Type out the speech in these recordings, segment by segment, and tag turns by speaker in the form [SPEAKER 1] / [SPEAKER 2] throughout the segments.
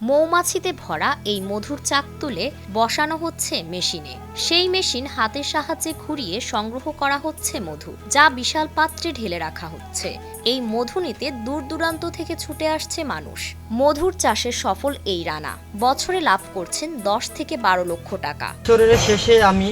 [SPEAKER 1] মৌমাছিতে ভরা এই মধুর চাক তুলে বসানো হচ্ছে মেশিনে। সেই মেশিন হাতের সাহায্যে ঘুরিয়ে সংগ্রহ করা হচ্ছে মধু, যা বিশাল পাত্রে ঢেলে রাখা হচ্ছে। এই মধু নিতে দূর দূরান্ত থেকে ছুটে আসছে মানুষ। মধুর চাষে সফল এই রানা বছরে লাভ করছেন 10 থেকে 12 লক্ষ টাকা।
[SPEAKER 2] বছরের শেষে আমি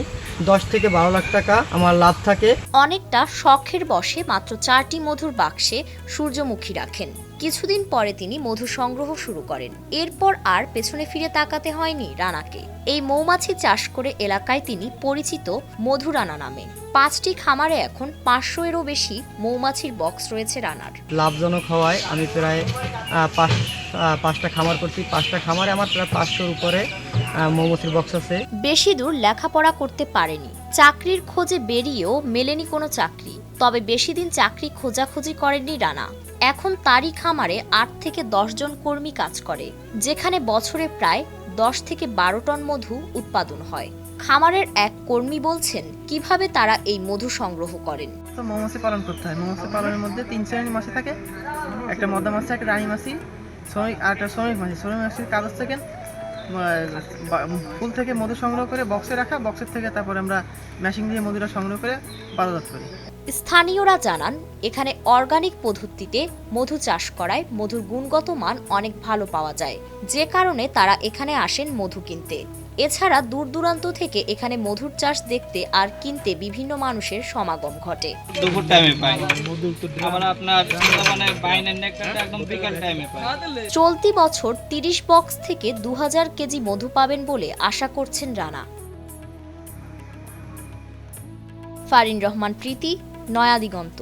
[SPEAKER 2] 10 থেকে 12 লাখ টাকা আমার লাভ থাকে।
[SPEAKER 1] অনেকটা শখের বশে মাত্র 4টি মধুর বাক্সে সূর্যমুখী রাখেন। কিছুদিন পরে তিনি মধু সংগ্রহ শুরু করেন। এরপর আর পেছনে ফিরে তাকাতে হয়নি রানাকে। এই মৌমাছি চাষ করে এলাকায় তিনি পরিচিত মধু রানা নামে। 5টি খামারে এখন 500 এরও বেশি মৌমাছির বক্স রয়েছে রানার।
[SPEAKER 2] লাভজনক হওয়ায় আমি প্রায় 5টা খামার করছি। 5টা খামারে আমার প্রায় 500-র উপরে মৌমাছির বক্স আছে।
[SPEAKER 1] বেশি দূর লেখাপড়া করতে পারেনি, চাকরির খোঁজে বেরিয়েও মেলেনি কোনো চাকরি। তবে বেশি দিন চাকরি খোঁজাখুঁজি করেননি রানা। এখন তারই খামারে 8 থেকে 10 জন কর্মী কাজ করে, যেখানে বছরে প্রায় 10 থেকে 12 টন মধু উৎপাদন হয়। খামারের এক কর্মী বলছেন কিভাবে তারা এই মধু সংগ্রহ করেন।
[SPEAKER 3] তো মৌমাছি পালন করতে হয়। মৌমাছি পালনের মধ্যে 3 শ্রেণীর মাছি থাকে, একটা মধ্যা মাছি, একটা রানী মাছি, শ্রমিক আর একটা শ্রমিক মাছি। শ্রমিক মাছির কাজ হচ্ছে ফুল থেকে মধু সংগ্রহ করে বক্সে রাখা, বক্সের থেকে তারপরে আমরা মেশিন দিয়ে মধুটা সংগ্রহ করে বাজারজাত করি।
[SPEAKER 1] স্থানীয়রা জানান এখানে অর্গানিক পদ্ধতিতে মধু চাষ করায় মধুর গুণগত মান অনেক ভালো পাওয়া যায়, যে কারণে তারা এখানে আসেন মধু কিনতে। এছাড়া দূর দূরান্ত থেকে এখানে মধুর চাষ দেখতে আর কিনতে বিভিন্ন মানুষের সমাগম ঘটে।
[SPEAKER 4] দুপুর টাইমে পাই, আবার আপনার মানে বাইনের নেকটা একদম বিকাল টাইমে পাই।
[SPEAKER 1] চলতি বছর 30 বক্স থেকে 2000 কেজি মধু পাবেন বলে আশা করছেন রানা। ফারিন রহমান প্রীতি, নয়া দিগন্ত।